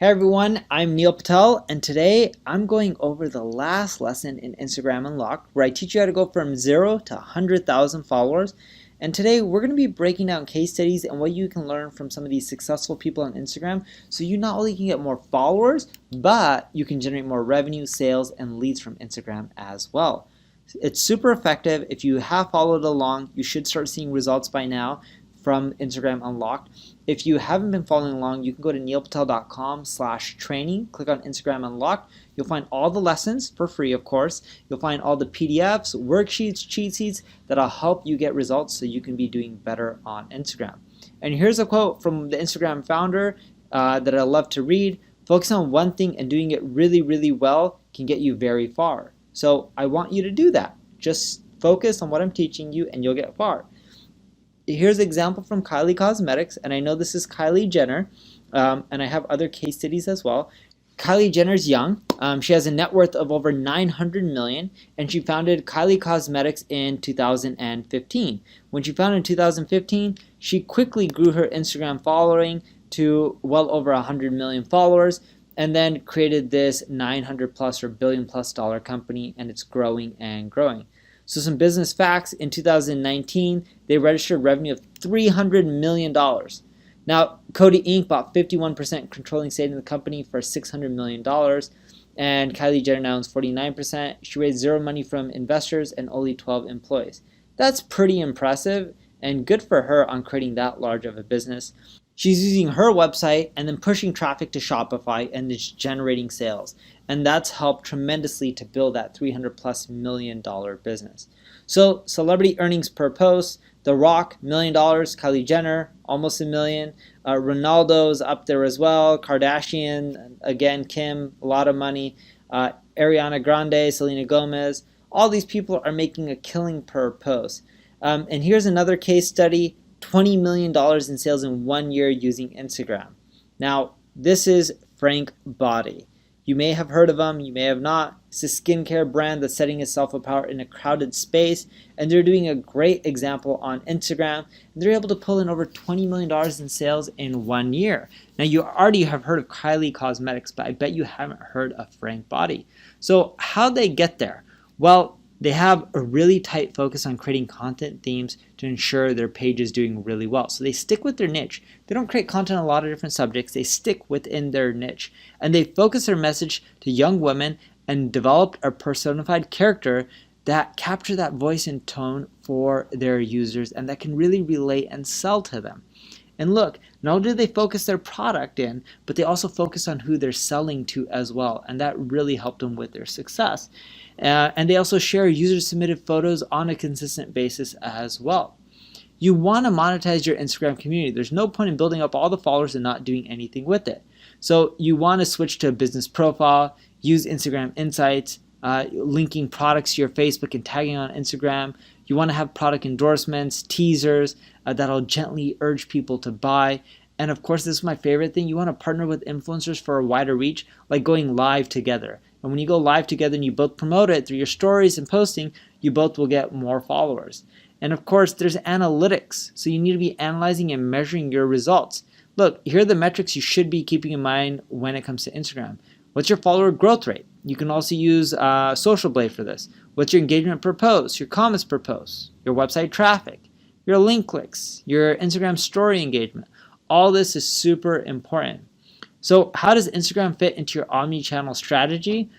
Hey everyone, I'm Neil Patel, and today I'm going over the last lesson in Instagram Unlocked, where I teach you how to go from 0 to 100,000 followers. And today we're going to be breaking down case studies and what you can learn from some of these successful people on Instagram, so you not only can get more followers, but you can generate more revenue, sales, and leads from Instagram as well. It's super effective. If you have followed along, you should start seeing results by now from Instagram Unlocked. If you haven't been following along, you can go to neilpatel.com/training, click on Instagram Unlocked. You'll find all the lessons for free, of course. You'll find all the PDFs, worksheets, cheat sheets that'll help you get results so you can be doing better on Instagram. And here's a quote from the Instagram founder that I love to read. Focus on one thing and doing it really, really well can get you very far. So I want you to do that. Just focus on what I'm teaching you and you'll get far. Here's an example from Kylie Cosmetics, and I know this is Kylie Jenner, and I have other case studies as well. Kylie Jenner's young. She has a net worth of over 900 million, and she founded Kylie Cosmetics in 2015. When she founded in 2015, she quickly grew her Instagram following to well over 100 million followers, and then created this 900 plus or billion plus dollar company, and it's growing and growing. So some business facts: in 2019, they registered revenue of $300 million. Now, Cody Inc. bought 51% controlling stake in the company for $600 million, and Kylie Jenner now owns 49%. She raised zero money from investors and only 12 employees. That's pretty impressive, and good for her on creating that large of a business. She's using her website and then pushing traffic to Shopify and it's generating sales. And that's helped tremendously to build that $300+ million business. So celebrity earnings per post: The Rock, $1 million. Kylie Jenner, almost $1 million. Ronaldo's up there as well. Kardashian, again, Kim, a lot of money. Ariana Grande, Selena Gomez. All these people are making a killing per post. And here's another case study: $20 million in sales in 1 year using Instagram. Now, this is Frank Body. You may have heard of them, you may have not. It's a skincare brand that's setting itself apart in a crowded space, and they're doing a great example on Instagram. They're able to pull in over $20 million in sales in 1 year. Now, you already have heard of Kylie Cosmetics, but I bet you haven't heard of Frank Body. So how'd they get there? Well, they have a really tight focus on creating content themes to ensure their page is doing really well. So they stick with their niche. They don't create content on a lot of different subjects. They stick within their niche. And they focus their message to young women and develop a personified character that capture that voice and tone for their users and that can really relate and sell to them. And look, not only do they focus their product in, but they also focus on who they're selling to as well. And that really helped them with their success. And they also share user-submitted photos on a consistent basis as well. You want to monetize your Instagram community. There's no point in building up all the followers and not doing anything with it. So you want to switch to a business profile, use Instagram Insights, linking products to your Facebook and tagging on Instagram. You want to have product endorsements, teasers that'll gently urge people to buy. And of course, this is my favorite thing: you want to partner with influencers for a wider reach, like going live together. And when you go live together and you both promote it through your stories and posting, you both will get more followers. And of course, there's analytics. So you need to be analyzing and measuring your results. Look, here are the metrics you should be keeping in mind when it comes to Instagram. What's your follower growth rate? You can also use Social Blade for this. What's your engagement per post, your comments per post, your website traffic, your link clicks, your Instagram story engagement? All this is super important. So how does Instagram fit into your omni-channel strategy?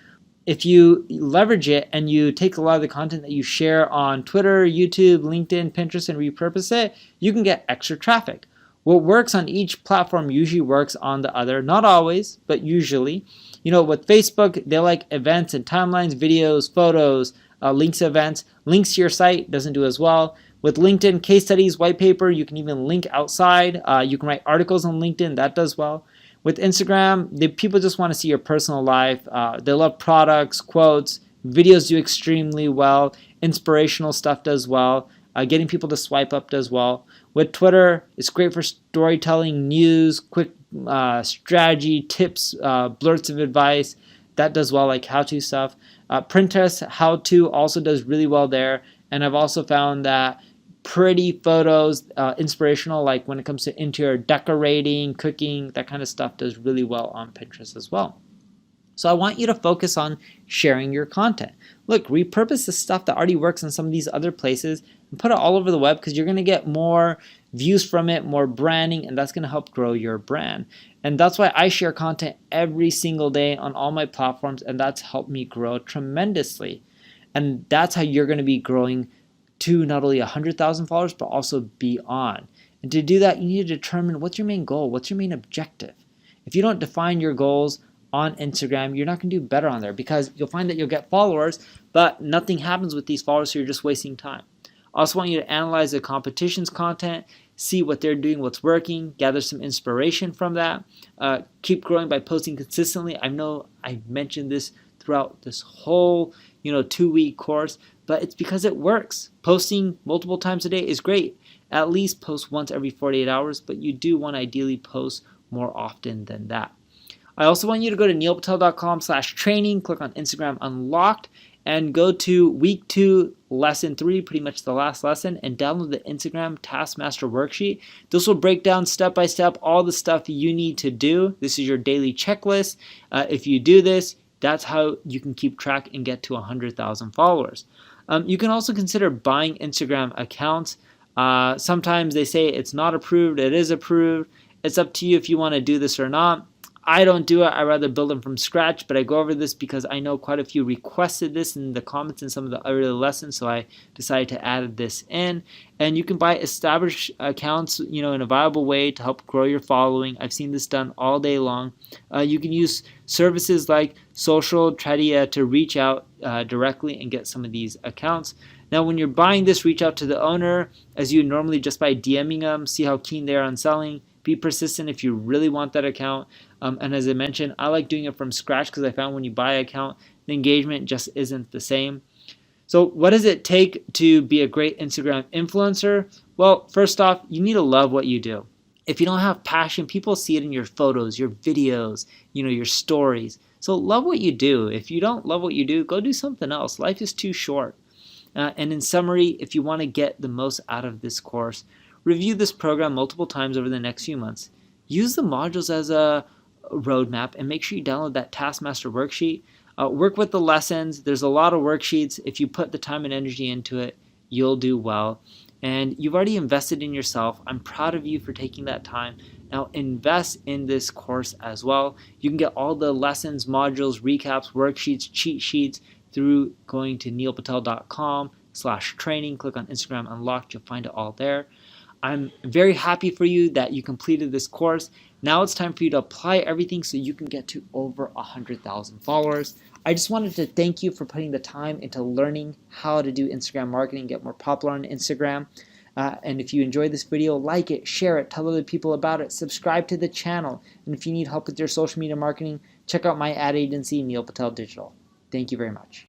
If you leverage it and you take a lot of the content that you share on Twitter, YouTube, LinkedIn, Pinterest, and repurpose it, you can get extra traffic. What works on each platform usually works on the other. Not always, but usually. You know, with Facebook, they like events and timelines, videos, photos, links to events. Links to your site doesn't do as well. With LinkedIn, case studies, white paper, you can even link outside. You can write articles on LinkedIn. That does well. With Instagram, people just want to see your personal life. They love products, quotes, videos do extremely well. Inspirational stuff does well. Getting people to swipe up does well. With Twitter, it's great for storytelling, news, quick strategy, tips, blurts of advice. That does well, like how-to stuff. Pinterest, how-to also does really well there. And I've also found that pretty photos, inspirational, like when it comes to interior decorating, cooking, that kind of stuff does really well on Pinterest as well. So I want you to focus on sharing your content. Look, repurpose the stuff that already works in some of these other places and put it all over the web, because you're going to get more views from it, more branding, and that's going to help grow your brand. And that's why I share content every single day on all my platforms, and that's helped me grow tremendously. And that's how you're going to be growing to not only 100,000 followers, but also beyond. And to do that, you need to determine what's your main goal, what's your main objective. If you don't define your goals on Instagram, you're not going to do better on there, because you'll find that you'll get followers, but nothing happens with these followers, so you're just wasting time. I also want you to analyze the competition's content, see what they're doing, what's working, gather some inspiration from that. Keep growing by posting consistently. I know I mentioned this throughout this whole 2-week course, but it's because it works. Posting multiple times a day is great. At least post once every 48 hours, but you do want to ideally post more often than that. I also want you to go to neilpatel.com/training, click on Instagram Unlocked, and go to week 2, lesson 3, pretty much the last lesson, and download the Instagram Taskmaster worksheet. This will break down step by step all the stuff you need to do. This is your daily checklist. If you do this, that's how you can keep track and get to 100,000 followers. You can also consider buying Instagram accounts. Sometimes they say it's not approved, it is approved. It's up to you if you want to do this or not. I don't do it. I rather build them from scratch, but I go over this because I know quite a few requested this in the comments in some of the earlier lessons, so I decided to add this in. And you can buy established accounts, in a viable way to help grow your following. I've seen this done all day long. You can use services like Social Treddy to reach out directly and get some of these accounts. Now, when you're buying this, reach out to the owner as you normally just by DMing them, see how keen they are on selling. Be persistent if you really want that account. And as I mentioned, I like doing it from scratch because I found when you buy an account, the engagement just isn't the same. So what does it take to be a great Instagram influencer? Well, first off, you need to love what you do. If you don't have passion, people see it in your photos, your videos, your stories. So love what you do. If you don't love what you do, go do something else. Life is too short. And in summary, if you want to get the most out of this course, review this program multiple times over the next few months. Use the modules as a roadmap and make sure you download that Taskmaster worksheet. Work with the lessons. There's a lot of worksheets. If you put the time and energy into it, you'll do well. And you've already invested in yourself. I'm proud of you for taking that time. Now invest in this course as well. You can get all the lessons, modules, recaps, worksheets, cheat sheets through going to neilpatel.com/training. Click on Instagram Unlocked. You'll find it all there. I'm very happy for you that you completed this course. Now it's time for you to apply everything so you can get to over 100,000 followers. I just wanted to thank you for putting the time into learning how to do Instagram marketing, get more popular on Instagram. And if you enjoyed this video, like it, share it, tell other people about it, subscribe to the channel. And if you need help with your social media marketing, check out my ad agency, Neil Patel Digital. Thank you very much.